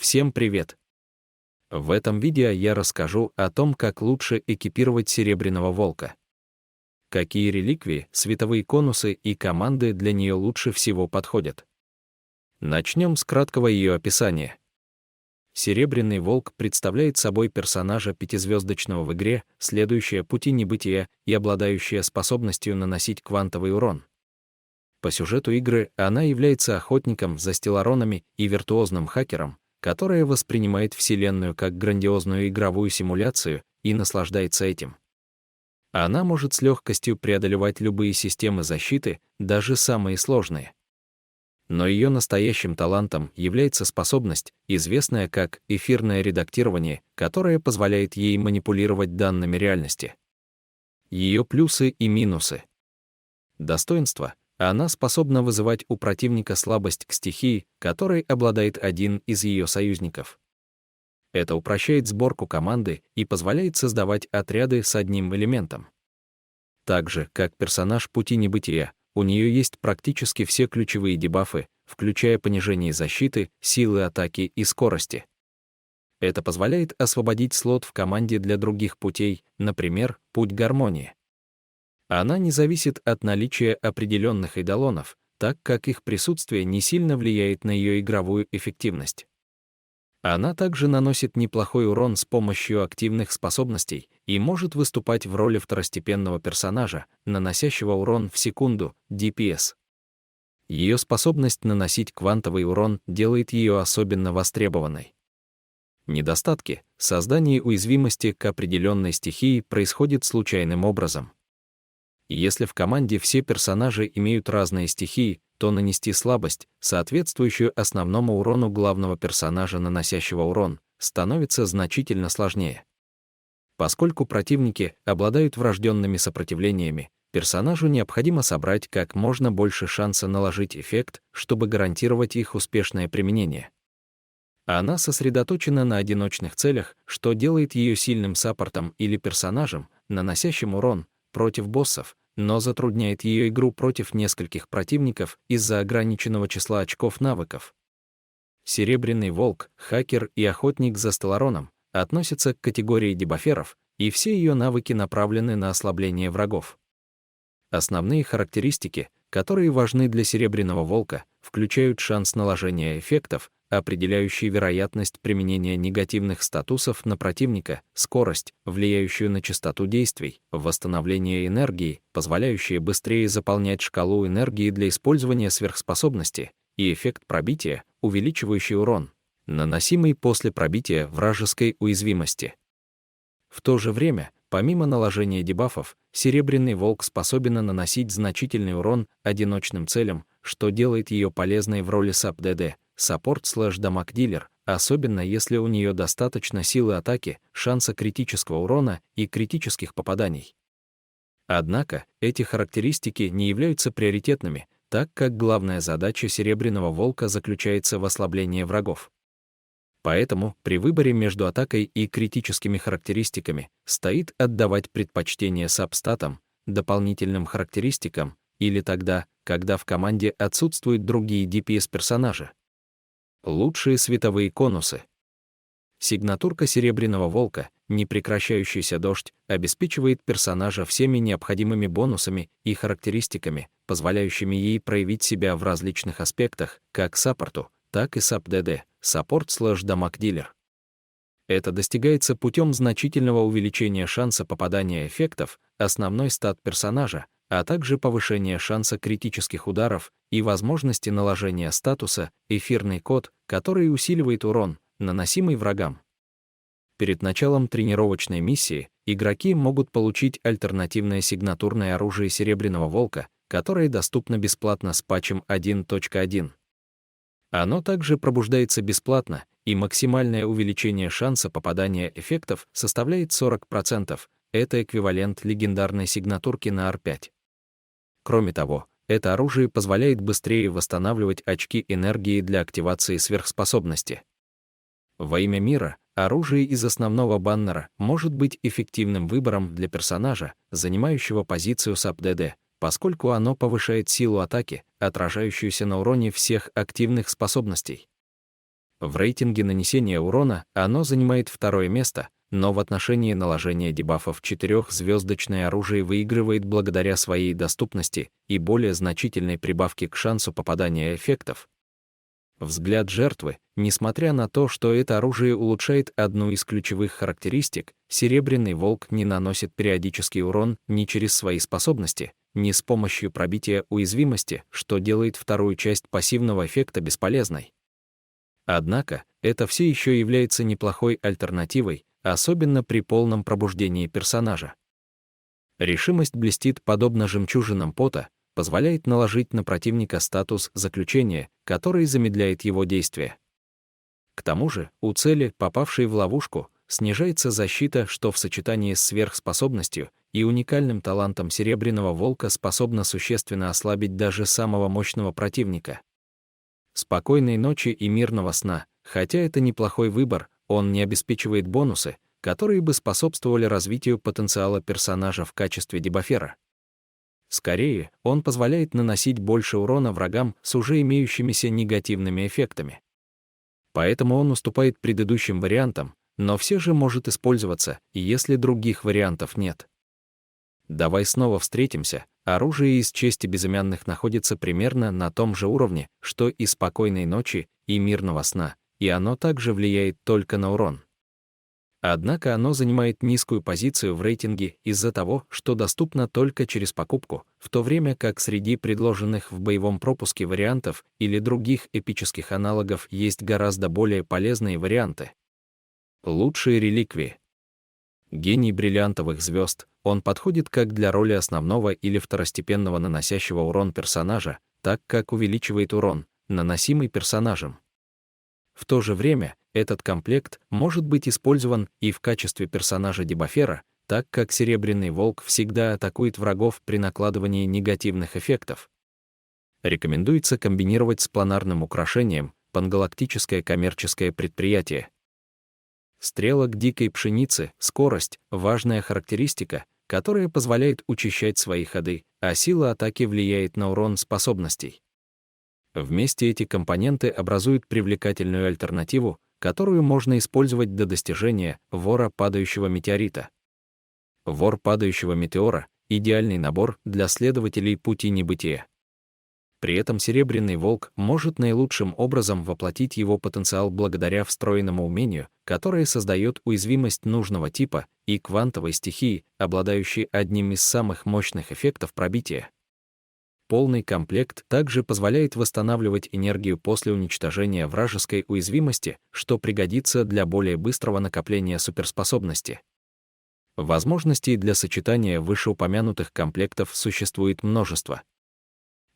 Всем привет! В этом видео я расскажу о том, как лучше экипировать Серебряного Волка. Какие реликвии, световые конусы и команды для нее лучше всего подходят. Начнем с краткого ее описания. Серебряный Волк представляет собой персонажа пятизвездочного в игре, следующая пути небытия и обладающая способностью наносить квантовый урон. По сюжету игры она является охотником за стелларонами и виртуозным хакером, которая воспринимает Вселенную как грандиозную игровую симуляцию и наслаждается этим. Она может с легкостью преодолевать любые системы защиты, даже самые сложные. Но ее настоящим талантом является способность, известная как эфирное редактирование, которая позволяет ей манипулировать данными реальности. Ее плюсы и минусы. Достоинства. Она способна вызывать у противника слабость к стихии, которой обладает один из ее союзников. Это упрощает сборку команды и позволяет создавать отряды с одним элементом. Так же, как персонаж Пути Небытия, у нее есть практически все ключевые дебафы, включая понижение защиты, силы атаки и скорости. Это позволяет освободить слот в команде для других путей, например, Путь Гармонии. Она не зависит от наличия определенных эйдолонов, так как их присутствие не сильно влияет на ее игровую эффективность. Она также наносит неплохой урон с помощью активных способностей и может выступать в роли второстепенного персонажа, наносящего урон в секунду, DPS. Ее способность наносить квантовый урон делает ее особенно востребованной. Недостатки. Создание уязвимости к определенной стихии происходит случайным образом. Если в команде все персонажи имеют разные стихии, то нанести слабость, соответствующую основному урону главного персонажа, наносящего урон, становится значительно сложнее. Поскольку противники обладают врожденными сопротивлениями, персонажу необходимо собрать как можно больше шанса наложить эффект, чтобы гарантировать их успешное применение. Она сосредоточена на одиночных целях, что делает ее сильным саппортом или персонажем, наносящим урон против боссов, но затрудняет ее игру против нескольких противников из-за ограниченного числа очков навыков. Серебряный Волк, хакер и охотник за стеллароном относятся к категории дебаферов, и все ее навыки направлены на ослабление врагов. Основные характеристики, которые важны для Серебряного Волка, включают шанс наложения эффектов, определяющий вероятность применения негативных статусов на противника, скорость, влияющую на частоту действий, восстановление энергии, позволяющее быстрее заполнять шкалу энергии для использования сверхспособности, и эффект пробития, увеличивающий урон, наносимый после пробития вражеской уязвимости. В то же время, помимо наложения дебафов, Серебряный Волк способен наносить значительный урон одиночным целям, что делает ее полезной в роли САП-ДД, саппорт/дамаг-дилер, особенно если у нее достаточно силы атаки, шанса критического урона и критических попаданий. Однако, эти характеристики не являются приоритетными, так как главная задача Серебряного Волка заключается в ослаблении врагов. Поэтому при выборе между атакой и критическими характеристиками стоит отдавать предпочтение сабстатам, дополнительным характеристикам, или тогда, когда в команде отсутствуют другие DPS-персонажи. Лучшие световые конусы. Сигнатурка Серебряного Волка, непрекращающийся дождь, обеспечивает персонажа всеми необходимыми бонусами и характеристиками, позволяющими ей проявить себя в различных аспектах, как саппорту, так и САП-ДД, саппорт/дамаг-дилер. Это достигается путем значительного увеличения шанса попадания эффектов, основной стат персонажа, а также повышения шанса критических ударов и возможности наложения статуса «Эфирный код», который усиливает урон, наносимый врагам. Перед началом тренировочной миссии игроки могут получить альтернативное сигнатурное оружие Серебряного Волка, которое доступно бесплатно с патчем 1.1. Оно также пробуждается бесплатно, и максимальное увеличение шанса попадания эффектов составляет 40%. Это эквивалент легендарной сигнатурки на R5. Кроме того, это оружие позволяет быстрее восстанавливать очки энергии для активации сверхспособности. Во имя мира, оружие из основного баннера может быть эффективным выбором для персонажа, занимающего позицию САП-ДД, поскольку оно повышает силу атаки, отражающуюся на уроне всех активных способностей. В рейтинге нанесения урона оно занимает второе место, но в отношении наложения дебафов 4-звездочное оружие выигрывает благодаря своей доступности и более значительной прибавке к шансу попадания эффектов. Взгляд жертвы, несмотря на то, что это оружие улучшает одну из ключевых характеристик, Серебряный Волк не наносит периодический урон ни через свои способности, ни с помощью пробития уязвимости, что делает вторую часть пассивного эффекта бесполезной. Однако, это все еще является неплохой альтернативой, особенно при полном пробуждении персонажа. Решимость блестит подобно жемчужинам пота, позволяет наложить на противника статус заключения, который замедляет его действие. К тому же, у цели, попавшей в ловушку, снижается защита, что в сочетании с сверхспособностью и уникальным талантом Серебряного Волка способно существенно ослабить даже самого мощного противника. Спокойной ночи и мирного сна, хотя это неплохой выбор, он не обеспечивает бонусы, которые бы способствовали развитию потенциала персонажа в качестве дебафера. Скорее, он позволяет наносить больше урона врагам с уже имеющимися негативными эффектами. Поэтому он уступает предыдущим вариантам, но все же может использоваться, если других вариантов нет. Давай снова встретимся. Оружие из чести безымянных находится примерно на том же уровне, что и спокойной ночи, и мирного сна, и оно также влияет только на урон. Однако оно занимает низкую позицию в рейтинге из-за того, что доступно только через покупку, в то время как среди предложенных в боевом пропуске вариантов или других эпических аналогов есть гораздо более полезные варианты. Лучшие реликвии. Гений бриллиантовых звезд, он подходит как для роли основного или второстепенного наносящего урон персонажа, так как увеличивает урон, наносимый персонажем. В то же время, этот комплект может быть использован и в качестве персонажа-дебафера, так как Серебряный Волк всегда атакует врагов при накладывании негативных эффектов. Рекомендуется комбинировать с планарным украшением пангалактическое коммерческое предприятие. Стрелок дикой пшеницы, скорость — важная характеристика, которая позволяет учащать свои ходы, а сила атаки влияет на урон способностей. Вместе эти компоненты образуют привлекательную альтернативу, которую можно использовать до достижения вора падающего метеорита. Вор падающего метеора — идеальный набор для следователей пути небытия. При этом Серебряный Волк может наилучшим образом воплотить его потенциал благодаря встроенному умению, которое создает уязвимость нужного типа и квантовой стихии, обладающей одним из самых мощных эффектов пробития. Полный комплект также позволяет восстанавливать энергию после уничтожения вражеской уязвимости, что пригодится для более быстрого накопления суперспособности. Возможностей для сочетания вышеупомянутых комплектов существует множество.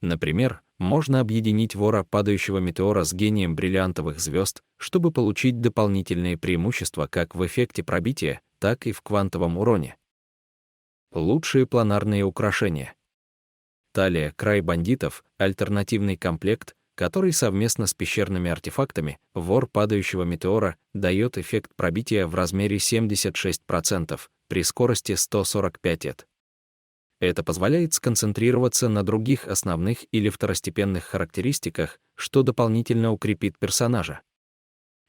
Например, можно объединить вора падающего метеора с гением бриллиантовых звезд, чтобы получить дополнительные преимущества как в эффекте пробития, так и в квантовом уроне. Лучшие планарные украшения. Талия «Край бандитов» — альтернативный комплект, который совместно с пещерными артефактами вор падающего метеора дает эффект пробития в размере 76% при скорости 145 эт. Это позволяет сконцентрироваться на других основных или второстепенных характеристиках, что дополнительно укрепит персонажа.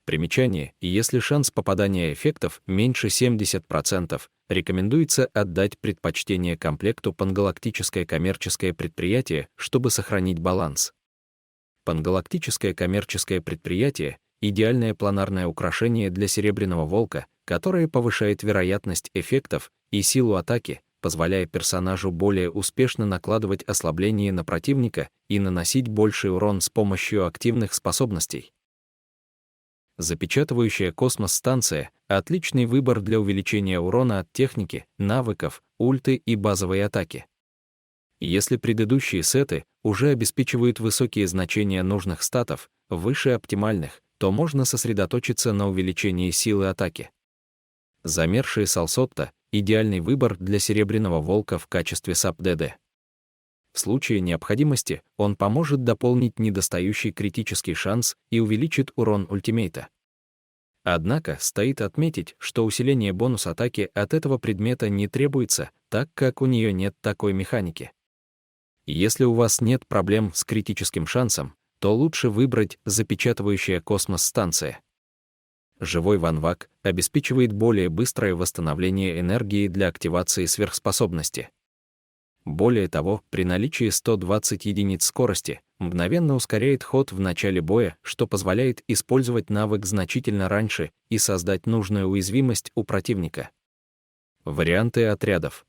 Примечание: если шанс попадания эффектов меньше 70%, рекомендуется отдать предпочтение комплекту пангалактическое коммерческое предприятие, чтобы сохранить баланс. Пангалактическое коммерческое предприятие — идеальное планарное украшение для Серебряного Волка, которое повышает вероятность эффектов и силу атаки, позволяя персонажу более успешно накладывать ослабление на противника и наносить больший урон с помощью активных способностей. Запечатывающая космос-станция — отличный выбор для увеличения урона от техники, навыков, ульты и базовой атаки. Если предыдущие сеты уже обеспечивают высокие значения нужных статов, выше оптимальных, то можно сосредоточиться на увеличении силы атаки. Замершие Салсотта — идеальный выбор для Серебряного Волка в качестве САП-ДД. В случае необходимости он поможет дополнить недостающий критический шанс и увеличит урон ультимейта. Однако стоит отметить, что усиление бонус атаки от этого предмета не требуется, так как у нее нет такой механики. Если у вас нет проблем с критическим шансом, то лучше выбрать запечатывающая космос-станция. Живой Ванвак обеспечивает более быстрое восстановление энергии для активации сверхспособности. Более того, при наличии 120 единиц скорости мгновенно ускоряет ход в начале боя, что позволяет использовать навык значительно раньше и создать нужную уязвимость у противника. Варианты отрядов.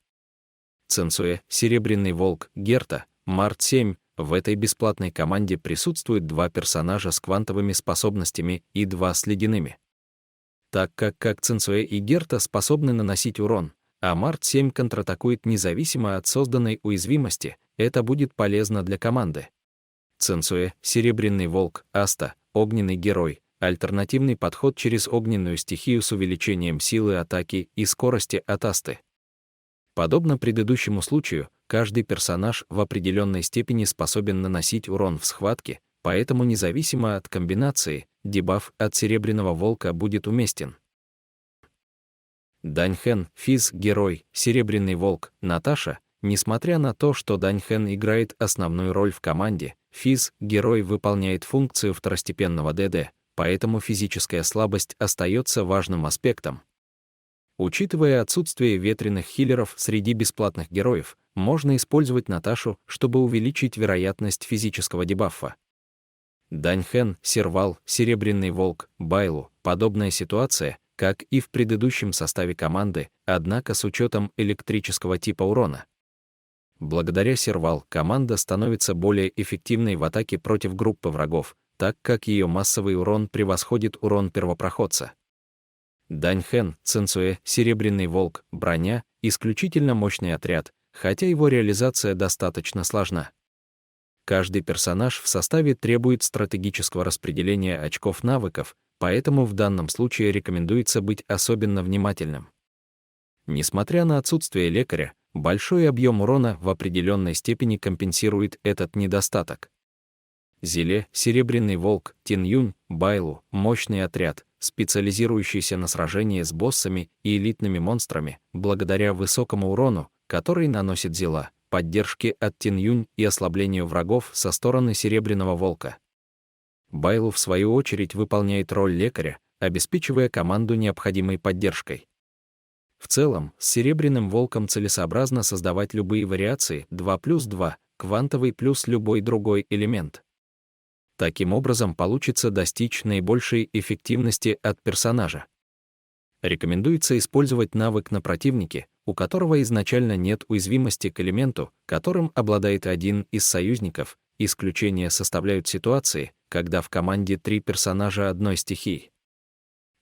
Цинцуэ, Серебряный Волк, Герта, Март-7. В этой бесплатной команде присутствуют 2 персонажа с квантовыми способностями и 2 с ледяными. Так как Цинцуэ и Герта способны наносить урон, а Март-7 контратакует независимо от созданной уязвимости, это будет полезно для команды. Цинцуэ, Серебряный Волк, Аста, Огненный Герой, альтернативный подход через огненную стихию с увеличением силы атаки и скорости от Асты. Подобно предыдущему случаю, каждый персонаж в определенной степени способен наносить урон в схватке, поэтому независимо от комбинации, дебаф от Серебряного Волка будет уместен. Даньхэн, Физ, Герой, Серебряный Волк, Наташа. Несмотря на то, что Даньхэн играет основную роль в команде, Физ, Герой выполняет функцию второстепенного ДД, поэтому физическая слабость остается важным аспектом. Учитывая отсутствие ветреных хиллеров среди бесплатных героев, можно использовать Наташу, чтобы увеличить вероятность физического дебафа. Даньхэн, Сервал, Серебряный Волк, Байлу. Подобная ситуация, как и в предыдущем составе команды, однако с учетом электрического типа урона. Благодаря Сервал команда становится более эффективной в атаке против группы врагов, так как ее массовый урон превосходит урон первопроходца. Даньхэн, Цинцуэ, Серебряный Волк, Броня — исключительно мощный отряд, хотя его реализация достаточно сложна. Каждый персонаж в составе требует стратегического распределения очков навыков, поэтому в данном случае рекомендуется быть особенно внимательным. Несмотря на отсутствие лекаря, большой объем урона в определенной степени компенсирует этот недостаток. Зиле, Серебряный Волк, Тинь-Юнь, Байлу — мощный отряд, специализирующийся на сражении с боссами и элитными монстрами, благодаря высокому урону, который наносит Зила, поддержке от Тинь-Юнь и ослаблению врагов со стороны Серебряного Волка. Байлу, в свою очередь, выполняет роль лекаря, обеспечивая команду необходимой поддержкой. В целом, с Серебряным Волком целесообразно создавать любые вариации 2+2, квантовый плюс любой другой элемент. Таким образом, получится достичь наибольшей эффективности от персонажа. Рекомендуется использовать навык на противнике, у которого изначально нет уязвимости к элементу, которым обладает один из союзников. Исключения составляют ситуации, когда в команде 3 персонажа одной стихии.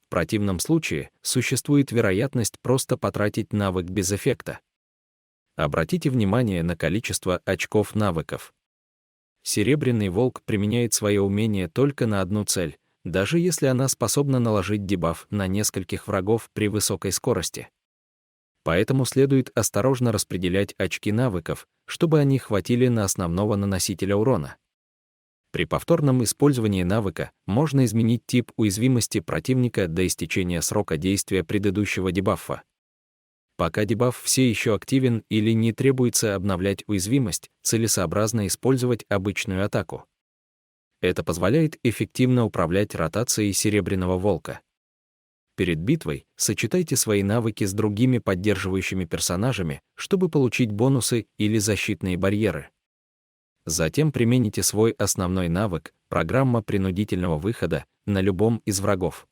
В противном случае существует вероятность просто потратить навык без эффекта. Обратите внимание на количество очков навыков. Серебряный Волк применяет свое умение только на одну цель, даже если она способна наложить дебаф на нескольких врагов при высокой скорости. Поэтому следует осторожно распределять очки навыков, чтобы они хватили на основного наносителя урона. При повторном использовании навыка можно изменить тип уязвимости противника до истечения срока действия предыдущего дебафа. Пока дебаф все еще активен или не требуется обновлять уязвимость, целесообразно использовать обычную атаку. Это позволяет эффективно управлять ротацией Серебряного Волка. Перед битвой сочетайте свои навыки с другими поддерживающими персонажами, чтобы получить бонусы или защитные барьеры. Затем примените свой основной навык, программа принудительного выхода, на любом из врагов.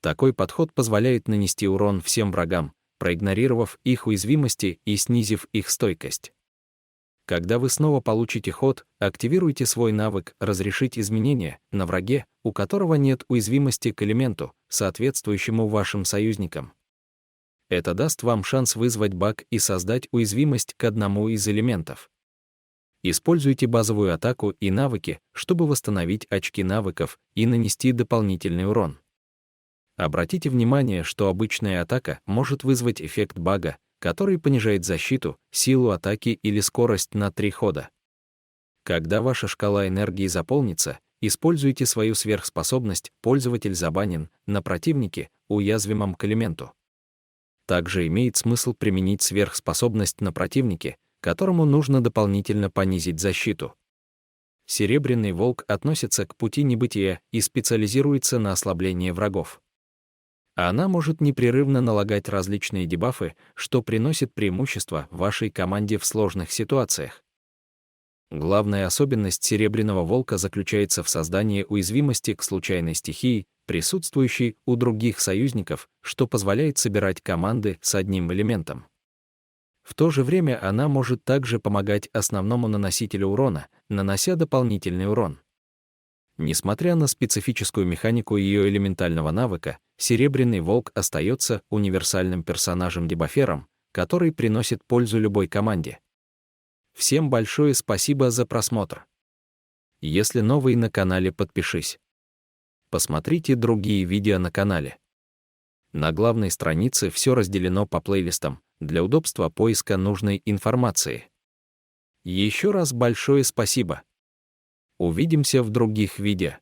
Такой подход позволяет нанести урон всем врагам, проигнорировав их уязвимости и снизив их стойкость. Когда вы снова получите ход, активируйте свой навык «Разрешить изменения» на враге, у которого нет уязвимости к элементу, соответствующему вашим союзникам. Это даст вам шанс вызвать баг и создать уязвимость к одному из элементов. Используйте базовую атаку и навыки, чтобы восстановить очки навыков и нанести дополнительный урон. Обратите внимание, что обычная атака может вызвать эффект бага, который понижает защиту, силу атаки или скорость на 3 хода. Когда ваша шкала энергии заполнится, используйте свою сверхспособность «Пользователь забанен» на противнике, уязвимом к элементу. Также имеет смысл применить сверхспособность на противнике, которому нужно дополнительно понизить защиту. Серебряный волк относится к пути небытия и специализируется на ослаблении врагов. Она может непрерывно налагать различные дебафы, что приносит преимущество вашей команде в сложных ситуациях. Главная особенность Серебряного волка заключается в создании уязвимости к случайной стихии, присутствующей у других союзников, что позволяет собирать команды с одним элементом. В то же время она может также помогать основному наносителю урона, нанося дополнительный урон. Несмотря на специфическую механику ее элементального навыка, Серебряный волк остается универсальным персонажем-дебафером, который приносит пользу любой команде. Всем большое спасибо за просмотр. Если новый на канале, подпишись. Посмотрите другие видео на канале. На главной странице все разделено по плейлистам, для удобства поиска нужной информации. Еще раз большое спасибо. Увидимся в других видео.